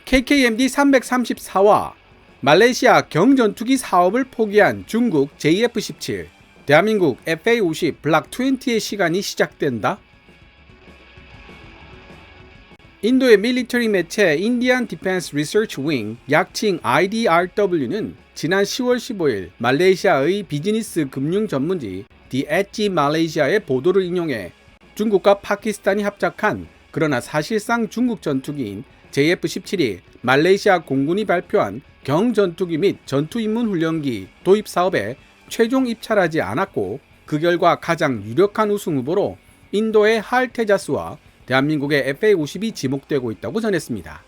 KKMD 334와 말레이시아 경전투기 사업을 포기한 중국 JF-17, 대한민국 FA-50 블락 20의 시간이 시작된다? 인도의 밀리터리 매체 인디안 디펜스 리서치 윙, 약칭 IDRW는 지난 10월 15일 말레이시아의 비즈니스 금융 전문지 The Edge Malaysia의 보도를 인용해 중국과 파키스탄이 합작한 그러나 사실상 중국 전투기인 JF-17이 말레이시아 공군이 발표한 경전투기 및 전투입문훈련기 도입 사업에 최종 입찰하지 않았고 그 결과 가장 유력한 우승 후보로 인도의 할 테자스와 대한민국의 FA-50이 지목되고 있다고 전했습니다.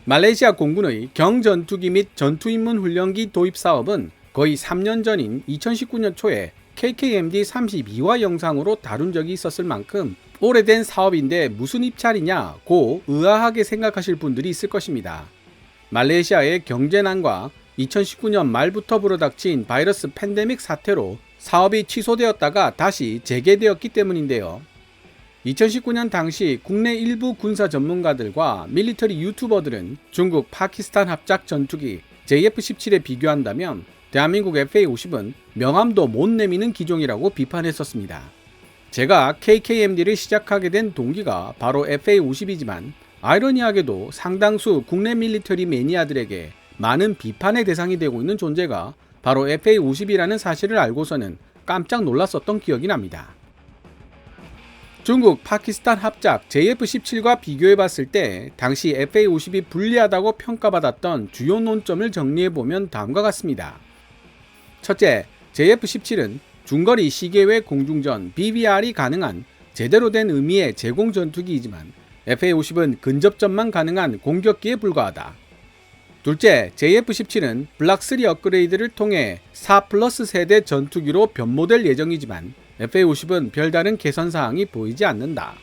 말레이시아 공군의 경전투기 및 전투입문훈련기 도입 사업은 거의 3년 전인 2019년 초에 KKMD 32화 영상으로 다룬 적이 있었을 만큼 오래된 사업인데 무슨 입찰이냐고 의아하게 생각하실 분들이 있을 것입니다. 말레이시아의 경제난과 2019년 말부터 불어닥친 바이러스 팬데믹 사태로 사업이 취소되었다가 다시 재개되었기 때문인데요. 2019년 당시 국내 일부 군사 전문가들과 밀리터리 유튜버들은 중국 파키스탄 합작 전투기 JF-17에 비교한다면 대한민국 FA-50은 명함도 못 내미는 기종이라고 비판했었습니다. 제가 KKMD를 시작하게 된 동기가 바로 FA-50이지만 아이러니하게도 상당수 국내 밀리터리 매니아들에게 많은 비판의 대상이 되고 있는 존재가 바로 FA-50이라는 사실을 알고서는 깜짝 놀랐었던 기억이 납니다. 중국 파키스탄 합작 JF-17과 비교해봤을 때 당시 FA-50이 불리하다고 평가받았던 주요 논점을 정리해보면 다음과 같습니다. 첫째, JF-17은 중거리 시계외 공중전 BBR이 가능한 제대로 된 의미의 제공 전투기이지만 FA-50은 근접전만 가능한 공격기에 불과하다. 둘째, JF-17은 블락 3 업그레이드를 통해 4+ 세대 전투기로 변모될 예정이지만 FA-50은 별다른 개선사항이 보이지 않는다.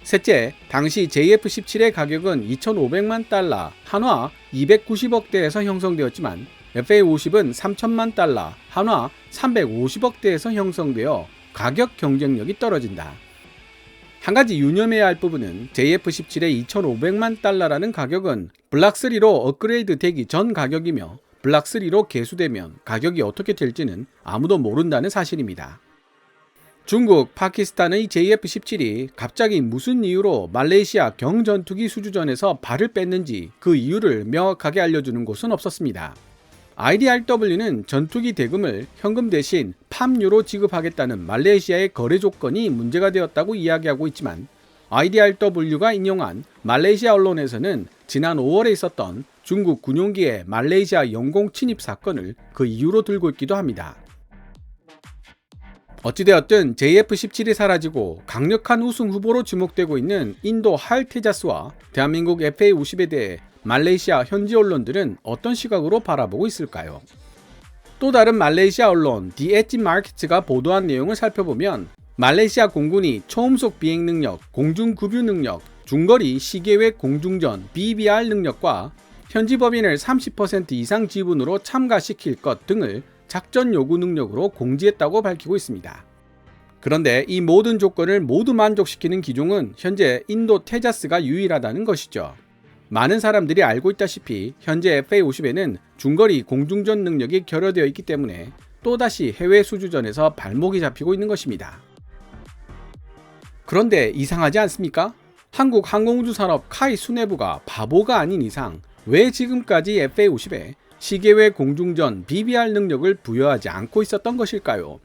셋째, 당시 JF-17의 가격은 2,500만 달러, 한화 290억대에서 형성되었지만 FA-50은 3,000만 달러, 한화 350억대에서 형성되어 가격 경쟁력이 떨어진다. 한 가지 유념해야 할 부분은 JF-17의 2,500만 달러라는 가격은 블락 3로 업그레이드 되기 전 가격이며 블락 3로 개수되면 가격이 어떻게 될지는 아무도 모른다는 사실입니다. 중국, 파키스탄의 JF-17이 갑자기 무슨 이유로 말레이시아 경전투기 수주전에서 발을 뺐는지 그 이유를 명확하게 알려주는 곳은 없었습니다. IDRW는 전투기 대금을 현금 대신 팜유로 지급하겠다는 말레이시아의 거래 조건이 문제가 되었다고 이야기하고 있지만 IDRW가 인용한 말레이시아 언론에서는 지난 5월에 있었던 중국 군용기의 말레이시아 영공 침입 사건을 그 이유로 들고 있기도 합니다. 어찌되었든 JF-17이 사라지고 강력한 우승 후보로 주목되고 있는 인도 할 테자스와 대한민국 FA-50에 대해 말레이시아 현지 언론들은 어떤 시각으로 바라보고 있을까요? 또 다른 말레이시아 언론 The Edge Market가 보도한 내용을 살펴보면 말레이시아 공군이 초음속 비행 능력, 공중 급유 능력, 중거리 시계외 공중전 BBR 능력과 현지 법인을 30% 이상 지분으로 참가시킬 것 등을 작전 요구 능력으로 공지했다고 밝히고 있습니다. 그런데 이 모든 조건을 모두 만족시키는 기종은 현재 인도 테자스가 유일하다는 것이죠. 많은 사람들이 알고 있다시피 현재 FA-50에는 중거리 공중전 능력이 결여되어 있기 때문에 또다시 해외 수주전에서 발목이 잡히고 있는 것입니다. 그런데 이상하지 않습니까? 한국 항공우주 산업 카이 수뇌부가 바보가 아닌 이상 왜 지금까지 FA-50에 시계외 공중전 BBR 능력을 부여하지 않고 있었던 것일까요?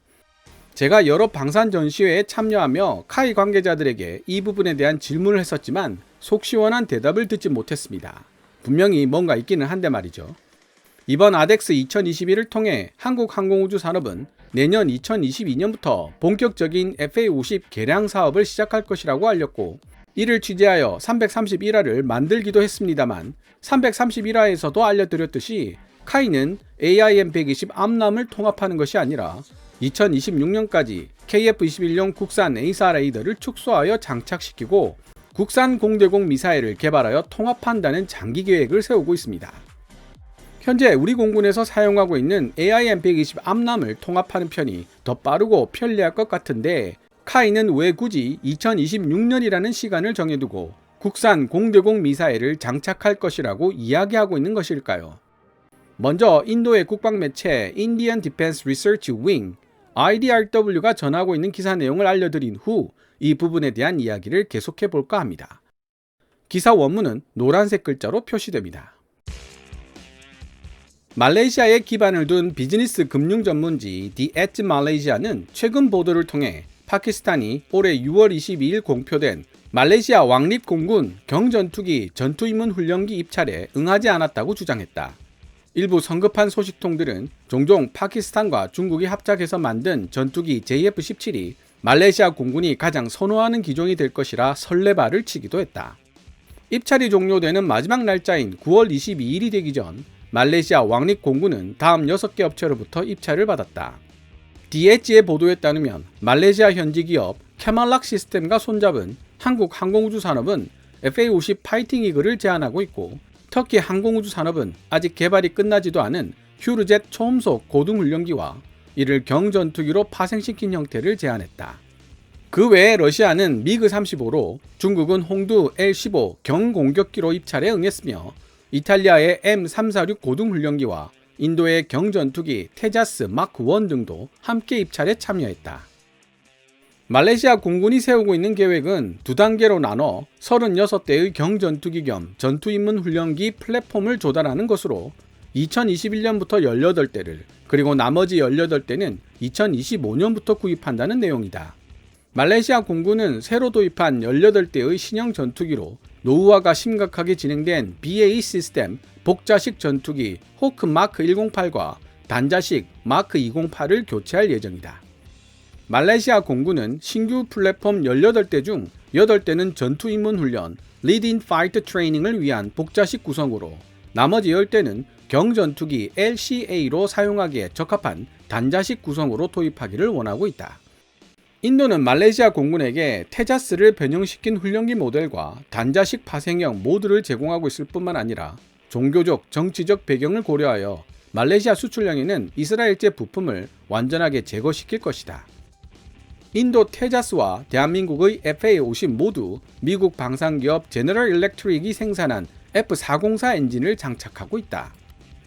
제가 여러 방산 전시회에 참여하며 카이 관계자들에게 이 부분에 대한 질문을 했었지만 속 시원한 대답을 듣지 못했습니다. 분명히 뭔가 있기는 한데 말이죠. 이번 아덱스 2021을 통해 한국 항공우주 산업은 내년 2022년부터 본격적인 FA-50 개량 사업을 시작할 것이라고 알렸고 이를 취재하여 331화를 만들기도 했습니다만 331화에서도 알려드렸듯이 카이는 AIM-120 암람을 통합하는 것이 아니라 2026년까지 KF-21용 국산 A사 레이더를 축소하여 장착시키고 국산 공대공 미사일을 개발하여 통합한다는 장기 계획을 세우고 있습니다. 현재 우리 공군에서 사용하고 있는 AIM-120 암람을 통합하는 편이 더 빠르고 편리할 것 같은데 카이는 왜 굳이 2026년이라는 시간을 정해두고 국산 공대공 미사일을 장착할 것이라고 이야기하고 있는 것일까요? 먼저 인도의 국방 매체 Indian Defense Research Wing IDRW가 전하고 있는 기사 내용을 알려드린 후 이 부분에 대한 이야기를 계속해 볼까 합니다. 기사 원문은 노란색 글자로 표시됩니다. 말레이시아에 기반을 둔 비즈니스 금융 전문지 The Edge Malaysia는 최근 보도를 통해 파키스탄이 올해 6월 22일 공표된 말레이시아 왕립공군 경전투기 전투임문 훈련기 입찰에 응하지 않았다고 주장했다. 일부 성급한 소식통들은 종종 파키스탄과 중국이 합작해서 만든 전투기 JF-17이 말레이시아 공군이 가장 선호하는 기종이 될 것이라 설레발을 치기도 했다. 입찰이 종료되는 마지막 날짜인 9월 22일이 되기 전 말레이시아 왕립공군은 다음 6개 업체로부터 입찰을 받았다. DH의 보도에 따르면 말레이시아 현지 기업 캐말락 시스템과 손잡은 한국 항공우주 산업은 FA-50 파이팅 이글을 제안하고 있고 터키 항공우주 산업은 아직 개발이 끝나지도 않은 휴르젯 초음속 고등훈련기와 이를 경전투기로 파생시킨 형태를 제안했다. 그 외에 러시아는 미그-35로 중국은 홍두 L-15 경공격기로 입찰에 응했으며 이탈리아의 M346 고등훈련기와 인도의 경전투기 테자스 마크1 등도 함께 입찰에 참여했다. 말레이시아 공군이 세우고 있는 계획은 두 단계로 나눠 36대의 경전투기 겸 전투임문 훈련기 플랫폼을 조달하는 것으로 2021년부터 18대를 그리고 나머지 18대는 2025년부터 구입한다는 내용이다. 말레이시아 공군은 새로 도입한 18대의 신형 전투기로 노후화가 심각하게 진행된 BAE 시스템 복자식 전투기 호크 마크 108과 단자식 마크 208을 교체할 예정이다. 말레이시아 공군은 신규 플랫폼 18대 중 8대는 전투 입문 훈련 Lead in Fight 트레이닝을 위한 복자식 구성으로 나머지 10대는 경전투기 LCA로 사용하기에 적합한 단자식 구성으로 도입하기를 원하고 있다. 인도는 말레이시아 공군에게 테자스를 변형시킨 훈련기 모델과 단자식 파생형 모드를 제공하고 있을 뿐만 아니라 종교적, 정치적 배경을 고려하여 말레이시아 수출량에는 이스라엘제 부품을 완전하게 제거시킬 것이다. 인도 테자스와 대한민국의 FA-50 모두 미국 방산기업 제너럴 일렉트릭이 생산한 F404 엔진을 장착하고 있다.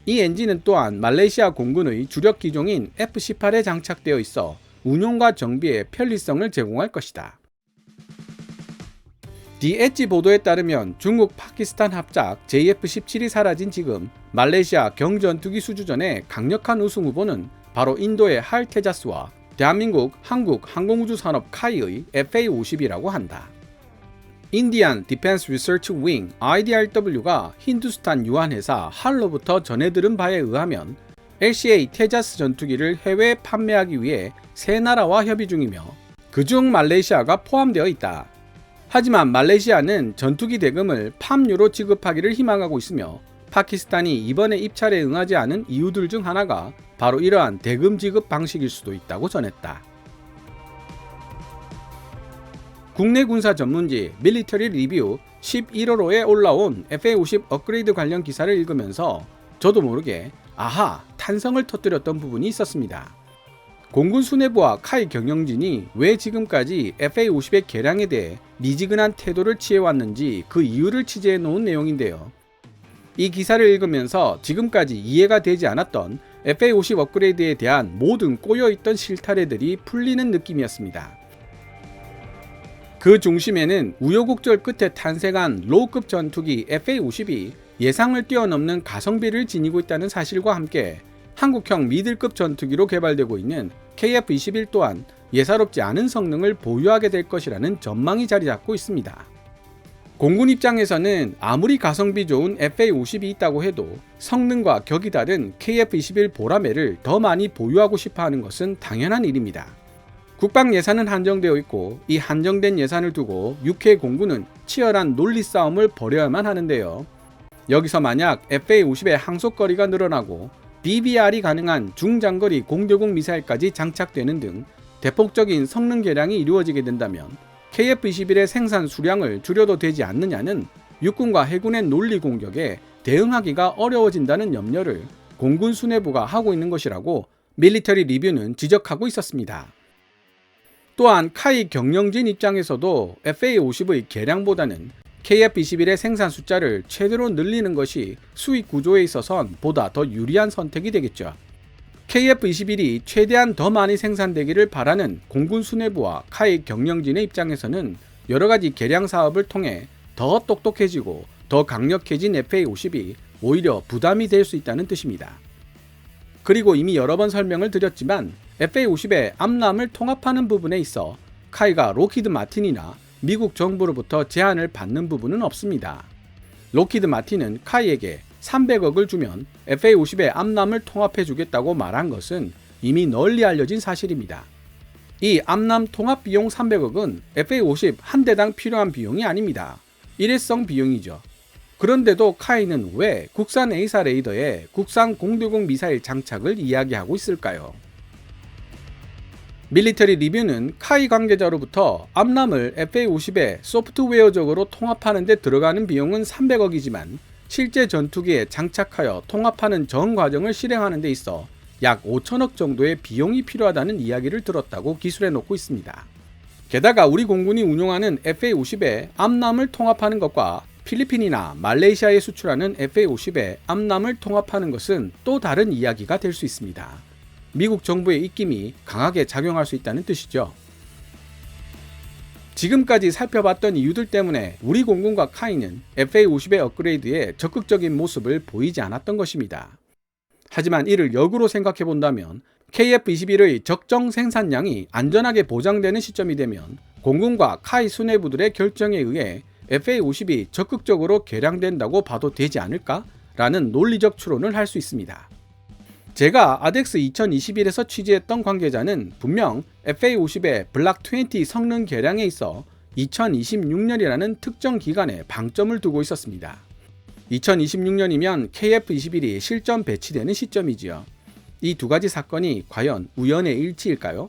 이 엔진은 또한 말레이시아 공군의 주력 기종인 F-18에 장착되어 있어 운용과 정비의 편리성을 제공할 것이다. The Edge 보도에 따르면 중국 파키스탄 합작 JF-17이 사라진 지금 말레이시아 경전투기 수주전의 강력한 우승 후보는 바로 인도의 할 테자스와 대한민국 한국 항공우주 산업 카이의 FA-50이라고 한다. Indian Defense Research Wing IDRW가 힌두스탄 유한회사 할로부터 전해들은 바에 의하면 LCA 테자스 전투기를 해외에 판매하기 위해 세 나라와 협의 중이며 그중 말레이시아가 포함되어 있다. 하지만 말레이시아는 전투기 대금을 팜유로 지급하기를 희망하고 있으며 파키스탄이 이번에 입찰에 응하지 않은 이유들 중 하나가 바로 이러한 대금 지급 방식일 수도 있다고 전했다. 국내 군사 전문지 밀리터리 리뷰 11월호에 올라온 FA-50 업그레이드 관련 기사를 읽으면서 저도 모르게 아하 탄성을 터뜨렸던 부분이 있었습니다. 공군 수뇌부와 카이 경영진이 왜 지금까지 FA-50의 개량에 대해 미지근한 태도를 취해왔는지 그 이유를 취재해 놓은 내용인데요. 이 기사를 읽으면서 지금까지 이해가 되지 않았던 FA-50 업그레이드에 대한 모든 꼬여있던 실타래들이 풀리는 느낌이었습니다. 그 중심에는 우여곡절 끝에 탄생한 로우급 전투기 FA-50이 예상을 뛰어넘는 가성비를 지니고 있다는 사실과 함께 한국형 미들급 전투기로 개발되고 있는 KF-21 또한 예사롭지 않은 성능을 보유하게 될 것이라는 전망이 자리 잡고 있습니다. 공군 입장에서는 아무리 가성비 좋은 FA-50이 있다고 해도 성능과 격이 다른 KF-21 보라매를 더 많이 보유하고 싶어 하는 것은 당연한 일입니다. 국방 예산은 한정되어 있고 이 한정된 예산을 두고 UK 공군은 치열한 논리 싸움을 벌여야만 하는데요. 여기서 만약 FA-50의 항속거리가 늘어나고 BBR이 가능한 중장거리 공대공 미사일까지 장착되는 등 대폭적인 성능 개량이 이루어지게 된다면 KF-21의 생산 수량을 줄여도 되지 않느냐는 육군과 해군의 논리 공격에 대응하기가 어려워진다는 염려를 공군 수뇌부가 하고 있는 것이라고 밀리터리 리뷰는 지적하고 있었습니다. 또한 카이 경영진 입장에서도 FA-50의 개량보다는 KF-21의 생산 숫자를 최대로 늘리는 것이 수익 구조에 있어선 보다 더 유리한 선택이 되겠죠. KF-21이 최대한 더 많이 생산되기를 바라는 공군 수뇌부와 카이 경영진의 입장에서는 여러가지 개량 사업을 통해 더 똑똑해지고 더 강력해진 FA-50이 오히려 부담이 될 수 있다는 뜻입니다. 그리고 이미 여러 번 설명을 드렸지만 FA-50의 암람을 통합하는 부분에 있어 카이가 록히드 마틴이나 미국 정부로부터 제한을 받는 부분은 없습니다. 록히드 마틴은 카이에게 300억을 주면 FA-50의 암람을 통합해 주겠다고 말한 것은 이미 널리 알려진 사실입니다. 이 암람 통합 비용 300억은 FA-50 한 대당 필요한 비용이 아닙니다. 일회성 비용이죠. 그런데도 카이는 왜 국산 A사 레이더에 국산 공대공 미사일 장착을 이야기하고 있을까요? 밀리터리 리뷰는 카이 관계자로부터 암람을 FA-50에 소프트웨어적으로 통합하는 데 들어가는 비용은 300억이지만 실제 전투기에 장착하여 통합하는 전 과정을 실행하는 데 있어 약 5천억 정도의 비용이 필요하다는 이야기를 들었다고 기술해 놓고 있습니다. 게다가 우리 공군이 운용하는 FA-50에 암람을 통합하는 것과 필리핀이나 말레이시아에 수출하는 FA-50에 암람을 통합하는 것은 또 다른 이야기가 될 수 있습니다. 미국 정부의 입김이 강하게 작용할 수 있다는 뜻이죠. 지금까지 살펴봤던 이유들 때문에 우리 공군과 카이는 FA-50의 업그레이드에 적극적인 모습을 보이지 않았던 것입니다. 하지만 이를 역으로 생각해 본다면 KF-21의 적정 생산량이 안전하게 보장되는 시점이 되면 공군과 카이 수뇌부들의 결정에 의해 FA-50이 적극적으로 개량된다고 봐도 되지 않을까? 라는 논리적 추론을 할 수 있습니다. 제가 아덱스 2021에서 취재했던 관계자는 분명 FA-50의 블락 20 성능 개량에 있어 2026년이라는 특정 기간에 방점을 두고 있었습니다. 2026년이면 KF-21이 실전 배치되는 시점이지요. 이 두 가지 사건이 과연 우연의 일치일까요?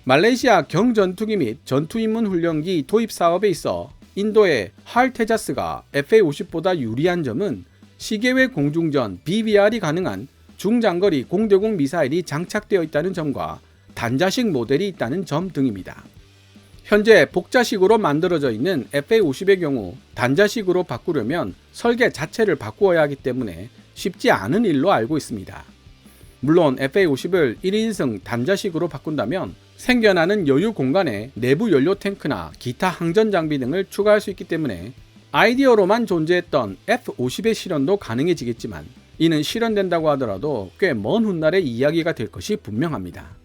말레이시아 경전투기 및 전투입문 훈련기 도입 사업에 있어 인도의 할 테자스가 FA-50보다 유리한 점은 시계외 공중전 BBR이 가능한 중장거리 공대공 미사일이 장착되어 있다는 점과 단자식 모델이 있다는 점 등입니다. 현재 복자식으로 만들어져 있는 FA-50의 경우 단자식으로 바꾸려면 설계 자체를 바꾸어야 하기 때문에 쉽지 않은 일로 알고 있습니다. 물론 FA-50을 1인승 단자식으로 바꾼다면 생겨나는 여유 공간에 내부 연료 탱크나 기타 항전 장비 등을 추가할 수 있기 때문에 아이디어로만 존재했던 F-50의 실현도 가능해지겠지만 이는 실현된다고 하더라도 꽤 먼 훗날의 이야기가 될 것이 분명합니다.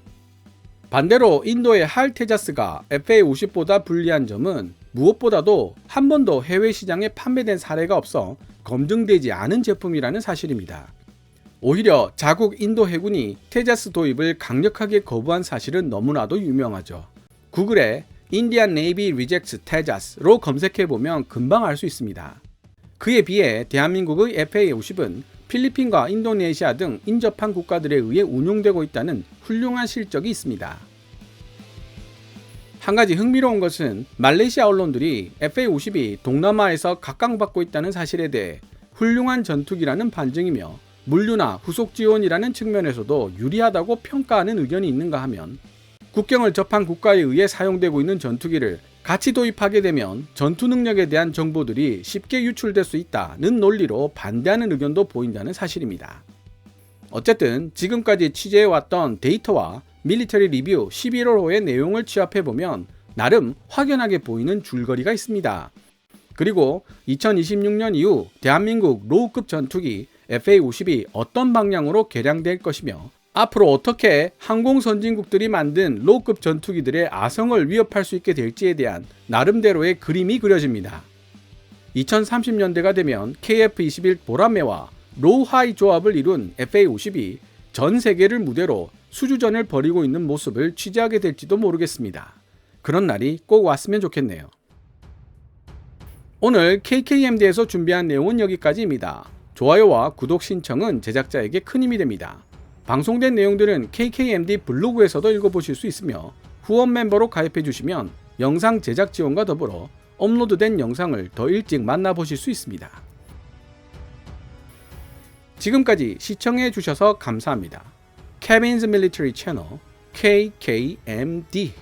반대로 인도의 할 테자스가 FA-50보다 불리한 점은 무엇보다도 한 번도 해외 시장에 판매된 사례가 없어 검증되지 않은 제품이라는 사실입니다. 오히려 자국 인도 해군이 테자스 도입을 강력하게 거부한 사실은 너무나도 유명하죠. 구글에 Indian Navy Rejects Tejas로 검색해보면 금방 알 수 있습니다. 그에 비해 대한민국의 FA-50은 필리핀과 인도네시아 등 인접한 국가들에 의해 운용되고 있다는 훌륭한 실적이 있습니다. 한 가지 흥미로운 것은 말레이시아 언론들이 FA-50이 동남아에서 각광받고 있다는 사실에 대해 훌륭한 전투기라는 반증이며 물류나 후속 지원이라는 측면에서도 유리하다고 평가하는 의견이 있는가 하면 국경을 접한 국가에 의해 사용되고 있는 전투기를 같이 도입하게 되면 전투 능력에 대한 정보들이 쉽게 유출될 수 있다는 논리로 반대하는 의견도 보인다는 사실입니다. 어쨌든 지금까지 취재해왔던 데이터와 밀리터리 리뷰 11월호의 내용을 취합해보면 나름 확연하게 보이는 줄거리가 있습니다. 그리고 2026년 이후 대한민국 로우급 전투기 FA-50이 어떤 방향으로 개량될 것이며 앞으로 어떻게 항공 선진국들이 만든 로우급 전투기들의 아성을 위협할 수 있게 될지에 대한 나름대로의 그림이 그려집니다. 2030년대가 되면 KF-21 보라매와 로우-하이 조합을 이룬 FA-50이 전 세계를 무대로 수주전을 벌이고 있는 모습을 취재하게 될지도 모르겠습니다. 그런 날이 꼭 왔으면 좋겠네요. 오늘 KKMD에서 준비한 내용은 여기까지입니다. 좋아요와 구독 신청은 제작자에게 큰 힘이 됩니다. 방송된 내용들은 KKMD 블로그에서도 읽어보실 수 있으며 후원 멤버로 가입해 주시면 영상 제작 지원과 더불어 업로드된 영상을 더 일찍 만나보실 수 있습니다. 지금까지 시청해 주셔서 감사합니다. Kevin's Military Channel KKMD